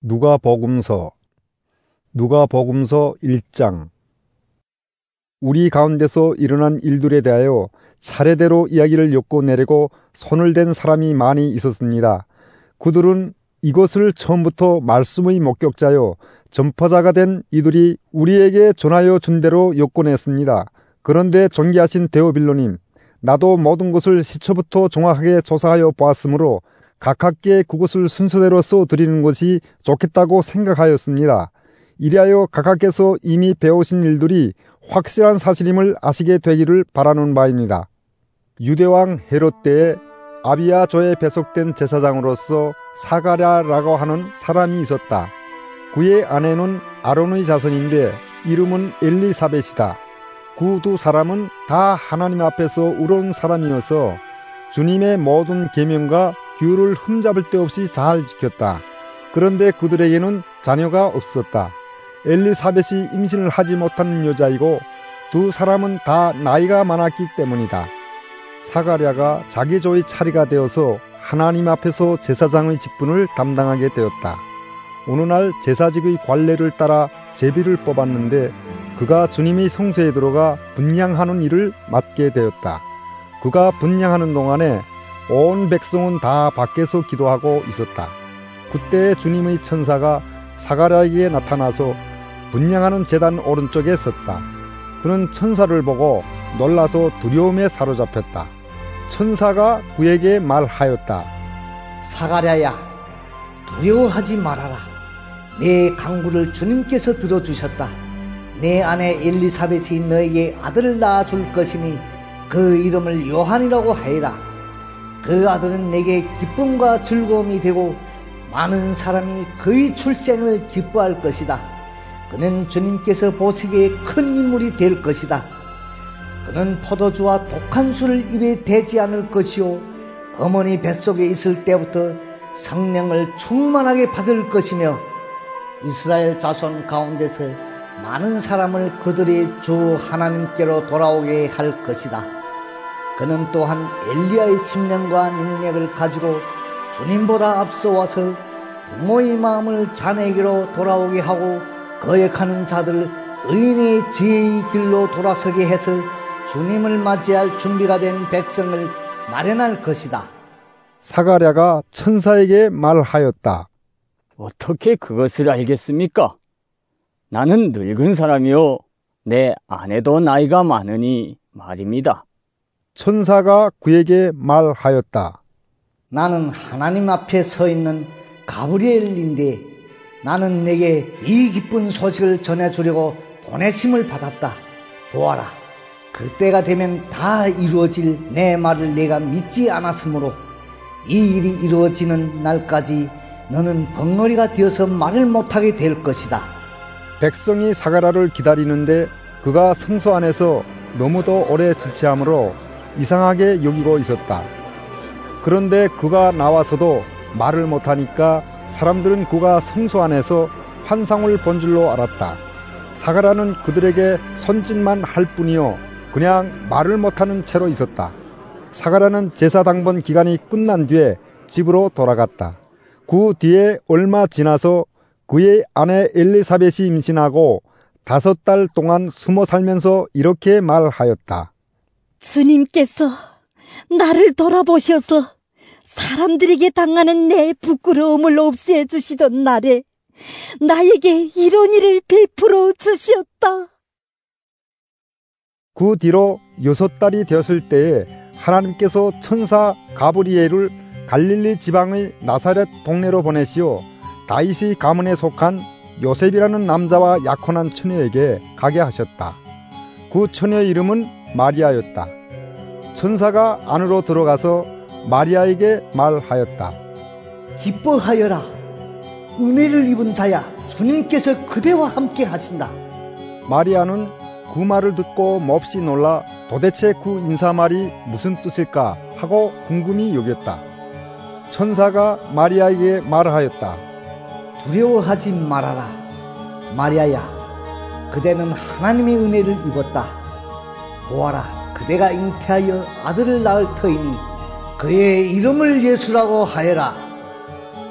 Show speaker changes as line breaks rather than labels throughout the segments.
누가복음서 1장. 우리 가운데서 일어난 일들에 대하여 차례대로 이야기를 엮어내려고 손을 댄 사람이 많이 있었습니다. 그들은 이것을 처음부터 말씀의 목격자요 전파자가 된 이들이 우리에게 전하여 준 대로 엮어냈습니다. 그런데 존귀하신 데오빌로님, 나도 모든 것을 시초부터 정확하게 조사하여 보았으므로 각각께 그것을 순서대로 써드리는 것이 좋겠다고 생각하였습니다. 이리하여 각각께서 이미 배우신 일들이 확실한 사실임을 아시게 되기를 바라는 바입니다. 유대왕 헤롯 때에 아비야조에 배속된 제사장으로서 사가랴라고 하는 사람이 있었다. 그의 아내는 아론의 자손인데 이름은 엘리사벳이다. 그 두 사람은 다 하나님 앞에서 의로운 사람이어서 주님의 모든 계명과 규율을 흠잡을 데 없이 잘 지켰다. 그런데 그들에게는 자녀가 없었다. 엘리사벳이 임신을 하지 못한 여자이고 두 사람은 다 나이가 많았기 때문이다. 사가랴가 자기 조의 차례가 되어서 하나님 앞에서 제사장의 직분을 담당하게 되었다. 어느 날 제사직의 관례를 따라 제비를 뽑았는데 그가 주님의 성소에 들어가 분향하는 일을 맡게 되었다. 그가 분향하는 동안에 온 백성은 다 밖에서 기도하고 있었다. 그때 주님의 천사가 사가랴에게 나타나서 분향하는 제단 오른쪽에 섰다. 그는 천사를 보고 놀라서 두려움에 사로잡혔다. 천사가 그에게 말하였다.
사가랴야, 두려워하지 말아라. 내 간구를 주님께서 들어주셨다. 내 아내 엘리사벳이 너에게 아들을 낳아줄 것이니 그 이름을 요한이라고 하여라. 그 아들은 내게 기쁨과 즐거움이 되고 많은 사람이 그의 출생을 기뻐할 것이다. 그는 주님께서 보시기에 큰 인물이 될 것이다. 그는 포도주와 독한 술을 입에 대지 않을 것이요 어머니 뱃속에 있을 때부터 성령을 충만하게 받을 것이며 이스라엘 자손 가운데서 많은 사람을 그들의 주 하나님께로 돌아오게 할 것이다. 그는 또한 엘리야의 심령과 능력을 가지고 주님보다 앞서와서 부모의 마음을 자녀에게로 돌아오게 하고 거역하는 자들을 의인의 지혜의 길로 돌아서게 해서 주님을 맞이할 준비가 된 백성을 마련할 것이다.
사가랴가 천사에게 말하였다.
어떻게 그것을 알겠습니까? 나는 늙은 사람이요 내 아내도 나이가 많으니 말입니다.
천사가 그에게 말하였다.
나는 하나님 앞에 서 있는 가브리엘인데 나는 내게 이 기쁜 소식을 전해주려고 보내심을 받았다. 보아라, 그때가 되면 다 이루어질 내 말을 내가 믿지 않았으므로 이 일이 이루어지는 날까지 너는 벙어리가 되어서 말을 못하게 될 것이다.
백성이 사가랴를 기다리는데 그가 성소 안에서 너무도 오래 지체하므로 이상하게 여기고 있었다. 그런데 그가 나와서도 말을 못하니까 사람들은 그가 성소 안에서 환상을 본 줄로 알았다. 사가랴는 그들에게 손짓만 할 뿐이요 그냥 말을 못하는 채로 있었다. 사가랴는 제사 당번 기간이 끝난 뒤에 집으로 돌아갔다. 그 뒤에 얼마 지나서 그의 아내 엘리사벳이 임신하고 5달 동안 숨어 살면서 이렇게 말하였다.
주님께서 나를 돌아보셔서 사람들에게 당하는 내 부끄러움을 없애 주시던 날에 나에게 이런 일을 베풀어 주시었다.
그 뒤로 6달이 되었을 때에 하나님께서 천사 가브리엘을 갈릴리 지방의 나사렛 동네로 보내시어 다윗의 가문에 속한 요셉이라는 남자와 약혼한 처녀에게 가게 하셨다. 그 처녀의 이름은 마리아였다. 천사가 안으로 들어가서 마리아에게 말하였다.
기뻐하여라. 은혜를 입은 자야, 주님께서 그대와 함께 하신다.
마리아는 그 말을 듣고 몹시 놀라 도대체 그 인사말이 무슨 뜻일까 하고 궁금히 여겼다. 천사가 마리아에게 말하였다.
두려워하지 말아라. 마리아야, 그대는 하나님의 은혜를 입었다. 보아라, 그대가 잉태하여 아들을 낳을 터이니 그의 이름을 예수라고 하여라.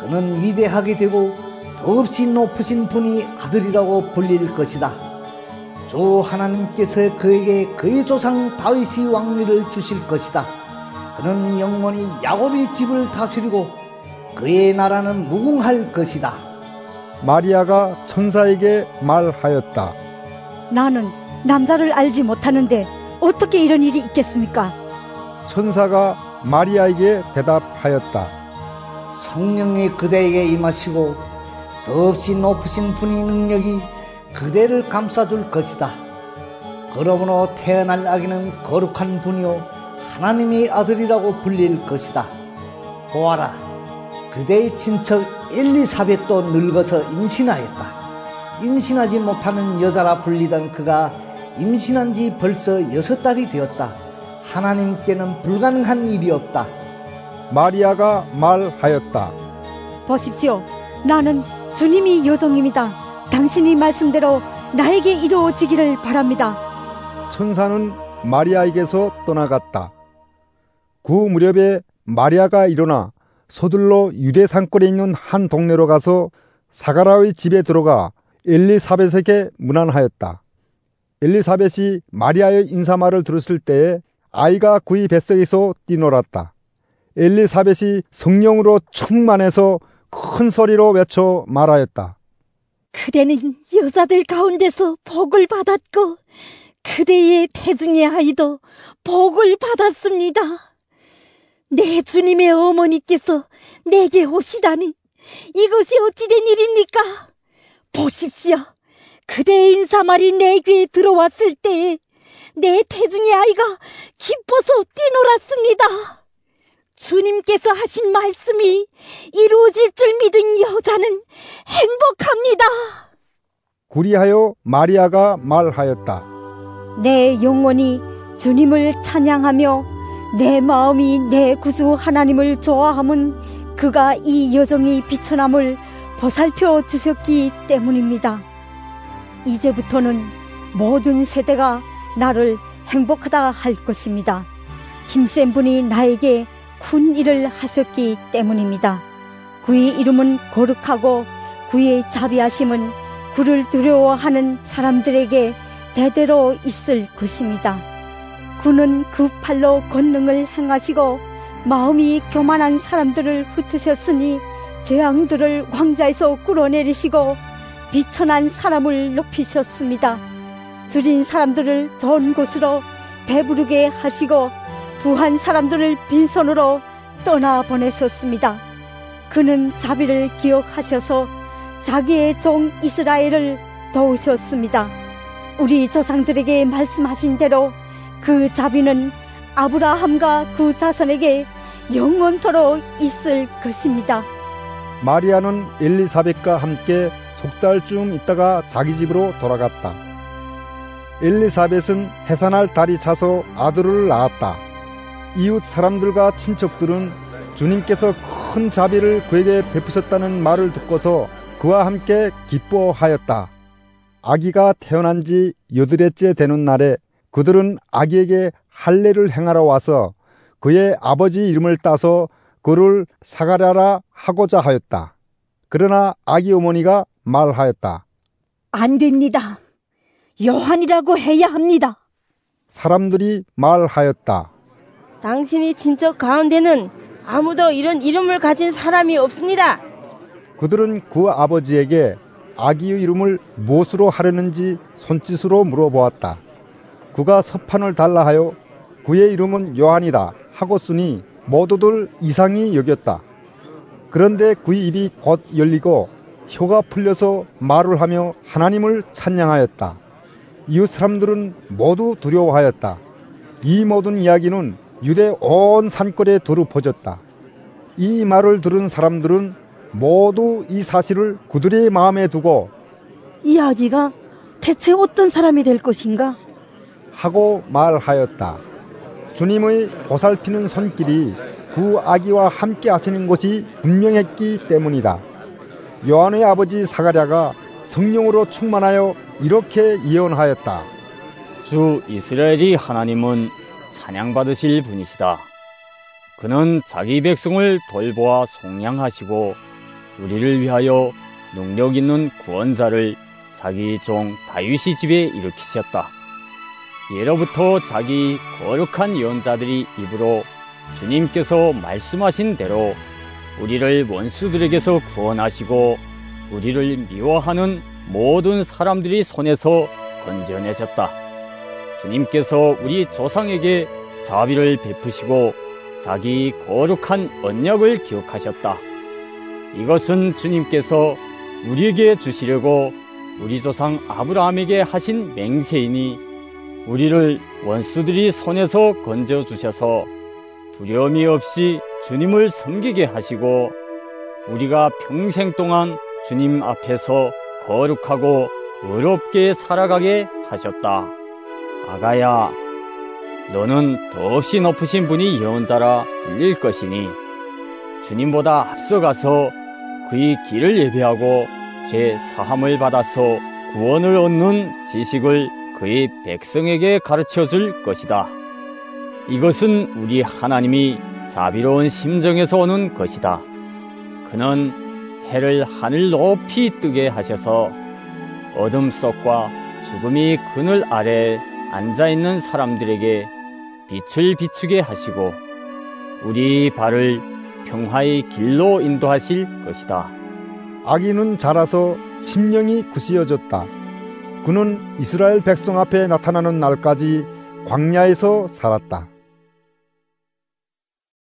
그는 위대하게 되고 더없이 높으신 분이 아들이라고 불릴 것이다. 주 하나님께서 그에게 그의 조상 다윗의 왕위를 주실 것이다. 그는 영원히 야곱의 집을 다스리고 그의 나라는 무궁할 것이다.
마리아가 천사에게 말하였다.
나는 남자를 알지 못하는데 어떻게 이런 일이 있겠습니까?
천사가 마리아에게 대답하였다.
성령이 그대에게 임하시고 더없이 높으신 분의 능력이 그대를 감싸줄 것이다. 그러므로 태어날 아기는 거룩한 분이요 하나님의 아들이라고 불릴 것이다. 보아라, 그대의 친척 엘리사벳도 늙어서 임신하였다. 임신하지 못하는 여자라 불리던 그가 임신한 지 벌써 6달이 되었다. 하나님께는 불가능한 일이 없다.
마리아가 말하였다.
보십시오. 나는 주님이 요정입니다. 당신이 말씀대로 나에게 이루어지기를 바랍니다.
천사는 마리아에게서 떠나갔다. 그 무렵에 마리아가 일어나 서둘러 유대 산골에 있는 한 동네로 가서 사가랴의 집에 들어가 엘리사벳에게 문안하였다. 엘리사벳이 마리아의 인사말을 들었을 때에 아이가 그의 뱃속에서 뛰놀았다. 엘리사벳이 성령으로 충만해서 큰 소리로 외쳐 말하였다.
그대는 여자들 가운데서 복을 받았고 그대의 태중의 아이도 복을 받았습니다. 내 주님의 어머니께서 내게 오시다니 이것이 어찌된 일입니까? 보십시오. 그대의 인사말이 내 귀에 들어왔을 때에 내 태중의 아이가 기뻐서 뛰놀았습니다. 주님께서 하신 말씀이 이루어질 줄 믿은 여자는 행복합니다.
그리하여 마리아가 말하였다.
내 영혼이 주님을 찬양하며 내 마음이 내 구주 하나님을 좋아함은 그가 이 여정이 비천함을 보살펴 주셨기 때문입니다. 이제부터는 모든 세대가 나를 행복하다 할 것입니다. 힘센 분이 나에게 큰 일을 하셨기 때문입니다. 그의 이름은 거룩하고 그의 자비하심은 그를 두려워하는 사람들에게 대대로 있을 것입니다. 그는 그 팔로 권능을 행하시고 마음이 교만한 사람들을 흩으셨으니 재앙들을 왕자에서 끌어내리시고 비천한 사람을 높이셨습니다. 줄인 사람들을 좋은 곳으로 배부르게 하시고 부한 사람들을 빈손으로 떠나보내셨습니다. 그는 자비를 기억하셔서 자기의 종 이스라엘을 도우셨습니다. 우리 조상들에게 말씀하신 대로 그 자비는 아브라함과 그 자손에게 영원토록 있을 것입니다.
마리아는 엘리사벳과 함께 석 달쯤 있다가 자기 집으로 돌아갔다. 엘리사벳은 해산할 달이 차서 아들을 낳았다. 이웃 사람들과 친척들은 주님께서 큰 자비를 그에게 베푸셨다는 말을 듣고서 그와 함께 기뻐하였다. 아기가 태어난 지 8일째 되는 날에 그들은 아기에게 할례를 행하러 와서 그의 아버지 이름을 따서 그를 사가랴라 하고자 하였다. 그러나 아기 어머니가 말하였다.
안 됩니다. 요한이라고 해야 합니다.
사람들이 말하였다.
당신의 친척 가운데는 아무도 이런 이름을 가진 사람이 없습니다.
그들은 그 아버지에게 아기의 이름을 무엇으로 하려는지 손짓으로 물어보았다. 그가 서판을 달라 하여 그의 이름은 요한이다 하고 쓰니 모두들 이상히 여겼다. 그런데 그의 입이 곧 열리고 혀가 풀려서 말을 하며 하나님을 찬양하였다. 이웃 사람들은 모두 두려워하였다. 이 모든 이야기는 유대 온 산골에 두루 퍼졌다. 이 말을 들은 사람들은 모두 이 사실을 그들의 마음에 두고
이 아기가 대체 어떤 사람이 될 것인가?
하고 말하였다. 주님의 보살피는 손길이 그 아기와 함께 하시는 것이 분명했기 때문이다. 요한의 아버지 사가랴가 성령으로 충만하여 이렇게 예언하였다.
주 이스라엘이 하나님은 찬양받으실 분이시다. 그는 자기 백성을 돌보아 속량하시고 우리를 위하여 능력 있는 구원자를 자기 종 다윗의 집에 일으키셨다. 예로부터 자기 거룩한 예언자들이 입으로 주님께서 말씀하신 대로 우리를 원수들에게서 구원하시고 우리를 미워하는 모든 사람들이 손에서 건져내셨다. 주님께서 우리 조상에게 자비를 베푸시고 자기 거룩한 언약을 기억하셨다. 이것은 주님께서 우리에게 주시려고 우리 조상 아브라함에게 하신 맹세이니 우리를 원수들이 손에서 건져주셔서 두려움이 없이 주님을 섬기게 하시고 우리가 평생 동안 주님 앞에서 거룩하고 의롭게 살아가게 하셨다. 아가야, 너는 더없이 높으신 분이 예언자라 불릴 것이니 주님보다 앞서가서 그의 길을 예배하고 죄 사함을 받아서 구원을 얻는 지식을 그의 백성에게 가르쳐 줄 것이다. 이것은 우리 하나님이 자비로운 심정에서 오는 것이다. 그는 해를 하늘 높이 뜨게 하셔서 어둠 속과 죽음이 그늘 아래 앉아있는 사람들에게 빛을 비추게 하시고 우리 발을 평화의 길로 인도하실 것이다.
아기는 자라서 심령이 굳이어졌다. 그는 이스라엘 백성 앞에 나타나는 날까지 광야에서 살았다.